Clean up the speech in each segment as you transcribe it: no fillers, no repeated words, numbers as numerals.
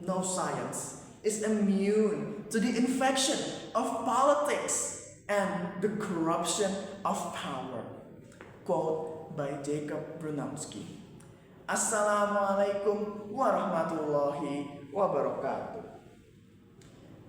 No science is immune to the infection of politics and the corruption of power. Quote by Jacob Brunowski. Assalamualaikum warahmatullahi wabarakatuh.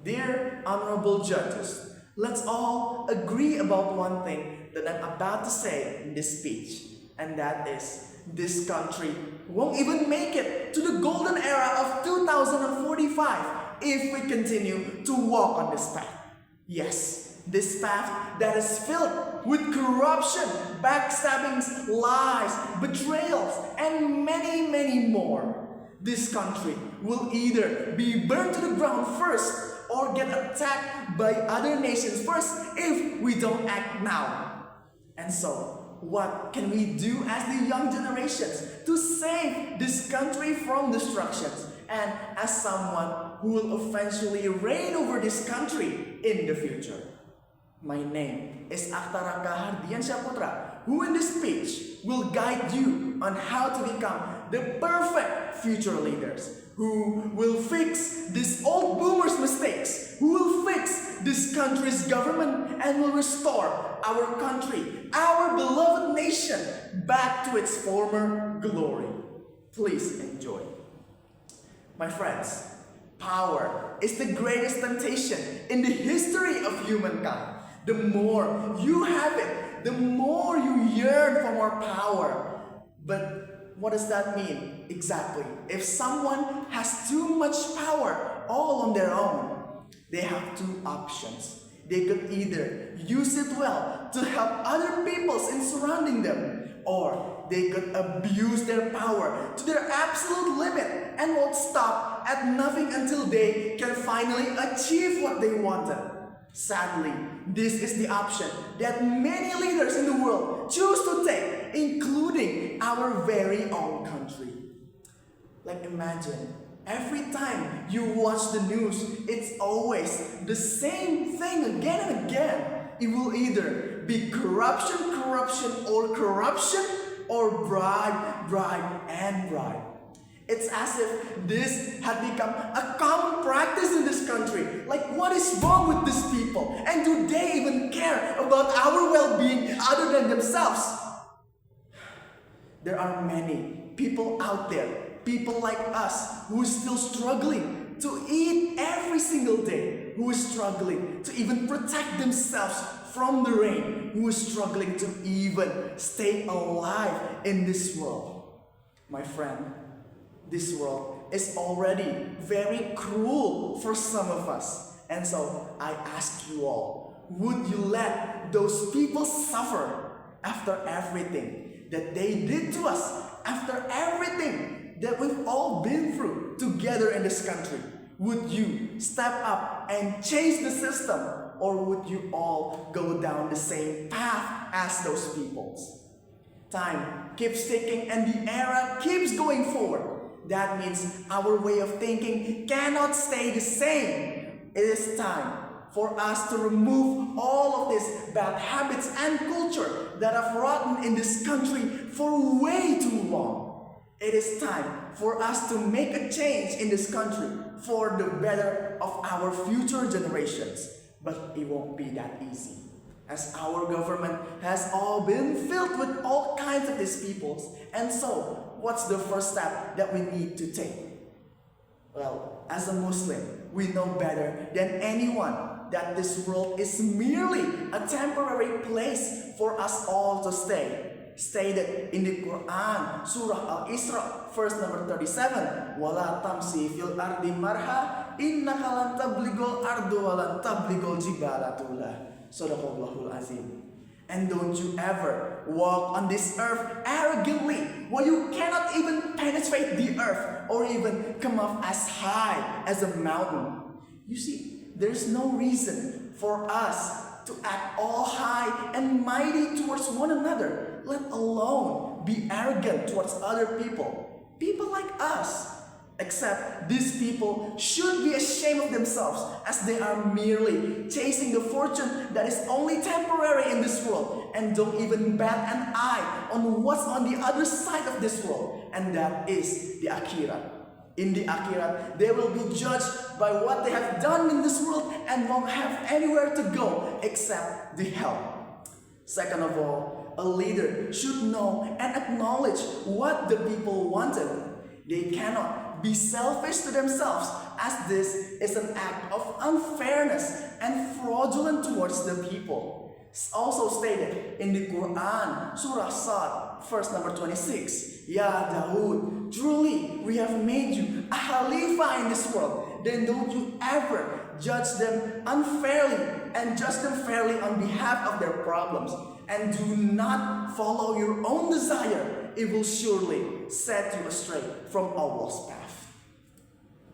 Dear honorable judges, let's all agree about one thing that I'm about to say in this speech, and that is, this country won't even make it to the golden era of 2045 if we continue to walk on this path. Yes, this path that is filled with corruption, backstabbings, lies, betrayals, and many, many more. This country will either be burned to the ground first or get attacked by other nations first if we don't act now. And so, what can we do as the young generations to save this country from destructions, and as someone who will eventually reign over this country in the future? My name is Akhtar Rakha Hardiansyahputra, who in this speech will guide you on how to become the perfect future leaders, who will fix these old boomers' mistakes, who will fix this country's government and will restore our country, our beloved nation, back to its former glory. Please enjoy. My friends, power is the greatest temptation in the history of humankind. The more you have it, the more you yearn for more power. But what does that mean exactly? If someone has too much power all on their own, they have two options. They could either use it well to help other peoples in surrounding them, or they could abuse their power to their absolute limit and won't stop at nothing until they can finally achieve what they wanted. Sadly, this is the option that many leaders in the world choose to take, including our very own country. Like imagine, every time you watch the news, it's always the same thing again and again. It will either be corruption, or bribe, and bribe. It's as if this had become a common practice in this country. Like, what is wrong with these people? And do they even care about our well-being other than themselves? There are many people out there, people like us, who is still struggling to eat every single day, who is struggling to even protect themselves from the rain, who is struggling to even stay alive in this world. My friend, this world is already very cruel for some of us. And so I ask you all, would you let those people suffer after everything that they did to us, after everything that we've all been through together in this country? Would you step up and change the system, or would you all go down the same path as those peoples? Time keeps ticking and the era keeps going forward. That means our way of thinking cannot stay the same. It is time for us to remove all of these bad habits and culture that have rotten in this country for way too long. It is time for us to make a change in this country for the better of our future generations. But it won't be that easy, as our government has all been filled with all kinds of these peoples. And so, what's the first step that we need to take? Well, as a Muslim, we know better than anyone that this world is merely a temporary place for us all to stay. Stated in the Quran, Surah Al-Isra, verse number 37, وَلَا تَمْسِي فِي الْأَرْضِ مَرْحًا إِنَّكَ لَن تَبْلِغَ الْأَرْضَ وَلَن تَبْلِغَ الْجِبَالَ طُولًا. Sadaqallahul Azim. And don't you ever walk on this earth arrogantly, where you cannot even penetrate the earth or even come up as high as a mountain. You see, there's no reason for us to act all high and mighty towards one another, let alone be arrogant towards other people, people like us. Except these people should be ashamed of themselves, as they are merely chasing the fortune that is only temporary in this world and don't even bat an eye on what's on the other side of this world, and that is the Akhirat. In the akhirat, they will be judged by what they have done in this world and won't have anywhere to go except the hell. Second of all, a leader should know and acknowledge what the people wanted. They cannot be selfish to themselves, as this is an act of unfairness and fraudulent towards the people. It's also stated in the Quran, Surah Sad, verse number 26. Ya Dawood, truly we have made you a Khalifa in this world. Then don't you ever judge them unfairly and judge them fairly on behalf of their problems. And do not follow your own desire. It will surely set you astray from Allah's path.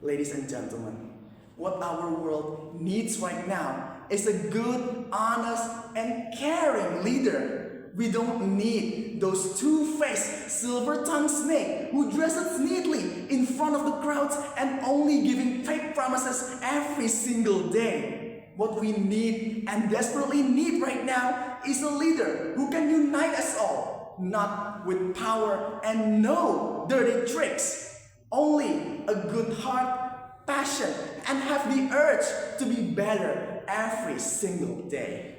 Ladies and gentlemen, what our world needs right now is a good, honest, and caring leader. We don't need those two-faced, silver-tongued snake who dresses neatly in front of the crowds and only giving fake promises every single day. What we need and desperately need right now is a leader who can unite us all, not with power and no dirty tricks. Only a good heart, passion, and have the urge to be better every single day.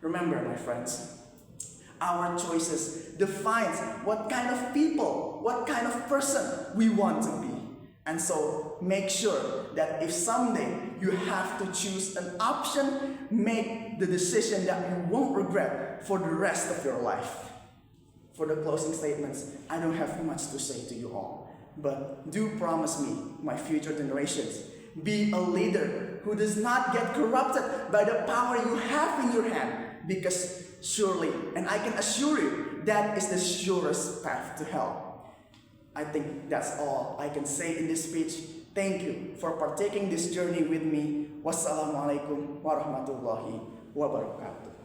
Remember, my friends, our choices defines what kind of people, what kind of person we want to be. And so make sure that if someday you have to choose an option, make the decision that you won't regret for the rest of your life. For the closing statements, I don't have much to say to you all, but do promise me, my future generations, be a leader who does not get corrupted by the power you have in your hand, because surely, and I can assure you, that is the surest path to hell. I think that's all I can say in this speech. Thank you for partaking this journey with me. Wassalamualaikum warahmatullahi wabarakatuh.